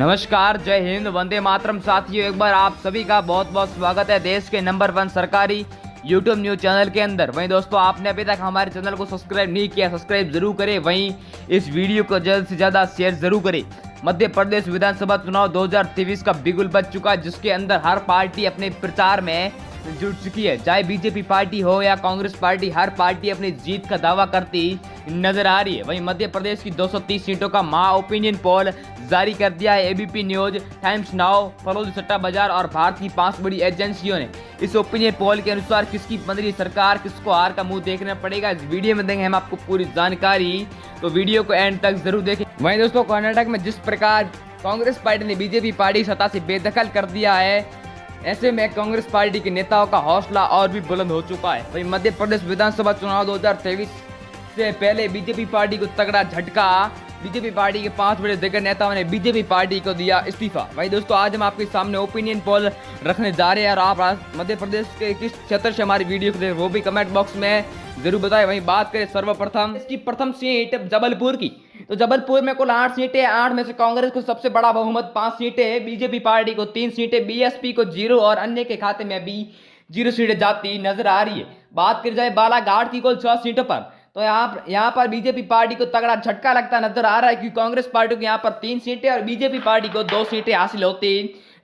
नमस्कार, जय हिंद, वंदे मातरम। साथियों, एक बार आप सभी का बहुत बहुत स्वागत है देश के नंबर 1 सरकारी यूट्यूब न्यूज चैनल के अंदर। वहीं दोस्तों, आपने अभी तक हमारे चैनल को सब्सक्राइब नहीं किया, सब्सक्राइब जरूर करें। वहीं इस वीडियो को जल्द से ज़्यादा शेयर जरूर करें। मध्य प्रदेश विधानसभा चुनाव 2023 का बिगुल बज चुका है, जिसके अंदर हर पार्टी अपने प्रचार में जुट चुकी है। चाहे बीजेपी पार्टी हो या कांग्रेस पार्टी, हर पार्टी अपनी जीत का दावा करती नजर आ रही है। वहीं मध्य प्रदेश की 230 सीटों का महा ओपिनियन पोल जारी कर दिया है ABP news, times now, furrows सट्टा बाजार और भारत की 5 बड़ी एजेंसियों ने। इस ओपिनियन पोल के अनुसार किसकी बन रही सरकार, किसको हार का मुंह देखना पड़ेगा, इस वीडियो में देंगे हम आपको पूरी जानकारी, तो वीडियो को एंड तक जरूर देखें। वहीं दोस्तों, कर्नाटक में जिस प्रकार कांग्रेस पार्टी ने बीजेपी पार्टी सत्ता से बेदखल कर दिया है, ऐसे में कांग्रेस पार्टी के नेताओं का हौसला और भी बुलंद हो चुका है। वहीं मध्य प्रदेश विधानसभा चुनाव 2023 से पहले बीजेपी पार्टी को तगड़ा झटका। बीजेपी पार्टी के 5 बड़े दिग्गज नेताओं ने बीजेपी पार्टी को दिया इस्तीफा। वहीं दोस्तों, आज हम आपके सामने ओपिनियन पोल रखने जा रहे हैं, और आप मध्य प्रदेश के किस क्षेत्र से हमारी वीडियो को देख वो भी कमेंट बॉक्स में जरूर बताएं। वहीं बात करें सर्वप्रथम इसकी प्रथम सीट जबलपुर की, तो जबलपुर में कुल 8 सीटें, 8 में से कांग्रेस को सबसे बड़ा बहुमत 5 सीटें, बीजेपी पार्टी को 3 सीटें, बीएसपी को 0 और अन्य के खाते में भी 0 सीटें जाती नजर आ रही है। बात की जाए बालाघाट की कुल 6 सीटों पर, तो यहाँ पर बीजेपी पार्टी को तगड़ा झटका लगता नजर आ रहा है, क्योंकि कांग्रेस पार्टी को यहाँ पर 3 सीटें और बीजेपी पार्टी को 2 सीटें हासिल होती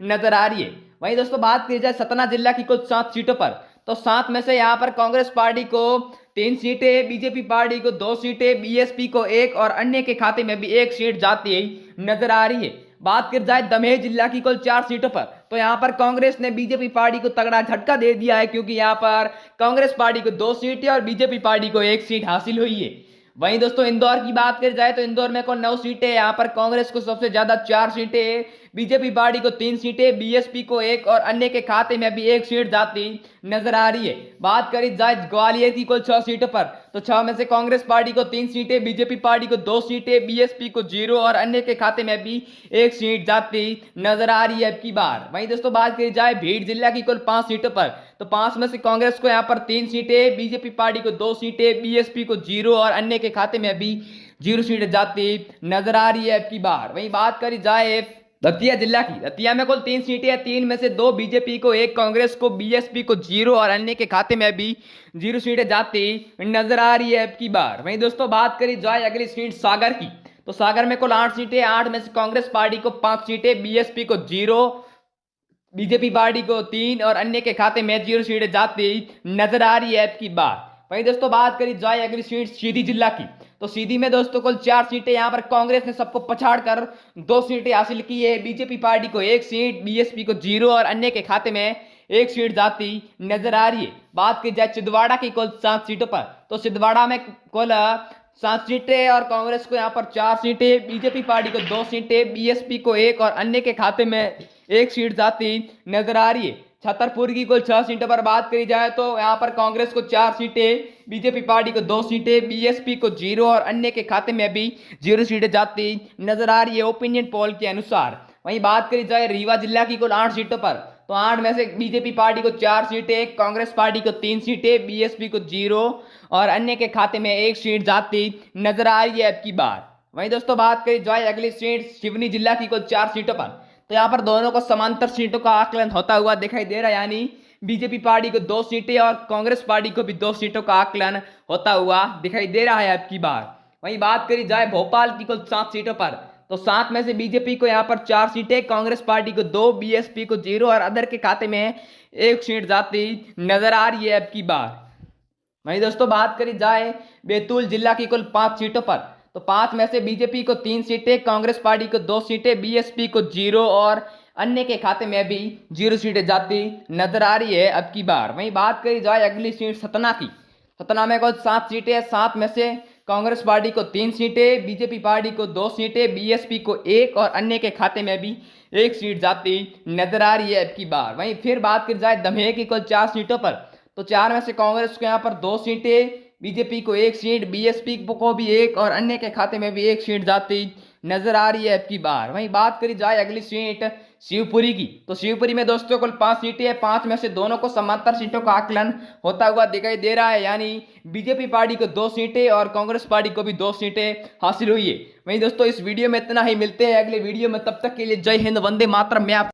नजर आ रही है। वहीं दोस्तों, बात की जाए सतना जिला की कुल 7 सीटों पर, तो 7 में से यहाँ पर कांग्रेस पार्टी को 3 सीटें, बीजेपी पार्टी को 2 सीटें, बीएसपी को 1 और अन्य के खाते में भी 1 सीट जाती नजर आ रही है। बात की जाए दमोह जिला की कुल 4 सीटों पर, तो यहाँ पर कांग्रेस ने बीजेपी पार्टी को तगड़ा झटका दे दिया है, क्योंकि यहाँ पर कांग्रेस पार्टी को 2 सीटें और बीजेपी पार्टी को 1 सीट हासिल हुई है। वहीं दोस्तों, इंदौर की बात की जाए तो इंदौर में कुल 9 सीटें, यहाँ पर कांग्रेस को सबसे ज्यादा 4 सीटें, बीजेपी पार्टी को 3 सीटें, बीएसपी को 1 और अन्य के खाते में भी 1 सीट जाती नजर आ रही है। बात करी जाए ग्वालियर की कुल 6 सीटों पर, तो 6 में से कांग्रेस पार्टी को 3 सीटें, बीजेपी पार्टी को 2 सीटें, बीएसपी को 0 और अन्य के खाते में भी 1 सीट जाती नजर आ रही है अब की बार। वहीं दोस्तों, बात करी जाए भीड़ जिला की कुल 5 सीटों पर, तो 5 में से कांग्रेस को यहाँ पर 3 सीटें, बीजेपी पार्टी को 2 सीटें, बीएसपी को 0 और अन्य के खाते में भी 0 सीटें जाती नजर आ रही है अब की बार। वहीं बात करी जाए दतिया जिला की, दतिया में कुल 3 सीटें हैं, 3 में से 2 बीजेपी को, 1 कांग्रेस को, बीएसपी को 0 और अन्य के खाते में भी 0 सीटें जाती नजर आ रही है अब की बार। वहीं दोस्तों, बात करी जाए अगली सीट सागर की, तो सागर में कुल 8 सीटें, 8 में से कांग्रेस पार्टी को 5 सीटें, बीएसपी को 0, बीजेपी पार्टी को 3 और अन्य के खाते में 0 सीटें जाती नजर आ रही है अब की बार। वहीं दोस्तों, बात करी जाए अगली सीट सीधी जिला की, तो सीधी में दोस्तों कुल 4 सीटें, यहाँ पर कांग्रेस ने सबको पछाड़कर 2 सीटें हासिल की है, बीजेपी पार्टी को 1 सीट, बीएसपी को 0 और अन्य के खाते में 1 सीट जाती नजर आ रही है। बात की जाए छिंदवाड़ा की कुल 7 सीटों पर, तो छिंदवाड़ा में कुल 7 सीटें और कांग्रेस को यहाँ पर 4 सीटें, बीजेपी पार्टी को 2 सीटें, बीएसपी को 1 और अन्य के खाते में 1 सीट जाती नजर आ रही है। छतरपुर की कुल 6 सीटों पर बात करी जाए तो यहाँ पर कांग्रेस को 4 सीटें, बीजेपी पार्टी को 2 सीटें, बीएसपी को 0 और अन्य के खाते में भी 0 सीटें जाती नजर आ रही है ओपिनियन पोल के अनुसार। वहीं बात करी जाए रीवा जिला की कुल 8 सीटों पर, तो 8 में से बीजेपी पार्टी को 4 सीटें, कांग्रेस पार्टी को 3 सीटें, बीएसपी को 0 और अन्य के खाते में 1 सीट जाती नजर आ रही है अब की बार। वहीं दोस्तों, बात करी जाए अगली सीट सिवनी जिला की कुल 4 सीटों पर, तो यहाँ पर दोनों को समांतर सीटों का आकलन होता हुआ दिखाई दे रहा है, यानी बीजेपी पार्टी को 2 सीटें और कांग्रेस पार्टी को भी 2 सीटों का आकलन होता हुआ दिखाई दे रहा है अब की बार। वहीं बात करी जाए भोपाल की कुल 7 सीटों पर, तो 7 में से बीजेपी को यहाँ पर 4 सीटें, कांग्रेस पार्टी को 2, बीएसपी को 0 और अदर के खाते में 1 सीट जाती नजर आ रही है अब की बार। वहीं दोस्तों, बात करी जाए बैतूल जिला की कुल 5 सीटों पर, तो 5 में से बीजेपी को 3 सीटें, कांग्रेस पार्टी को 2 सीटें, बीएसपी को 0 और अन्य के खाते में भी 0 सीटें जाती नजर आ रही है अब की बार। वहीं बात करी जाए अगली सीट सतना की, सतना में कुल 7 सीटें, 7 में से कांग्रेस पार्टी को 3 सीटें, बीजेपी पार्टी को 2 सीटें, बीएसपी को 1 और अन्य के खाते में भी 1 सीट जाती नजर आ रही है अब की बार। वहीं फिर बात करी जाए दमोह की कुल 4 सीटों पर, तो 4 में से कांग्रेस को यहाँ पर 2 सीटें, बीजेपी को 1 सीट, बीएसपी को भी 1 और अन्य के खाते में भी 1 सीट जाती नजर आ रही है अब की बार। वहीं बात करी जाए अगली सीट शिवपुरी की, तो शिवपुरी में दोस्तों कुल 5 सीटें हैं। 5 में से दोनों को समांतर सीटों का आकलन होता हुआ दिखाई दे रहा है, यानी बीजेपी पार्टी को 2 सीटें और कांग्रेस पार्टी को भी 2 सीटें हासिल हुई है। वहीं दोस्तों इस वीडियो में इतना ही, मिलते हैं अगले वीडियो में, तब तक के लिए जय हिंद, वंदे मातरम। मैं आप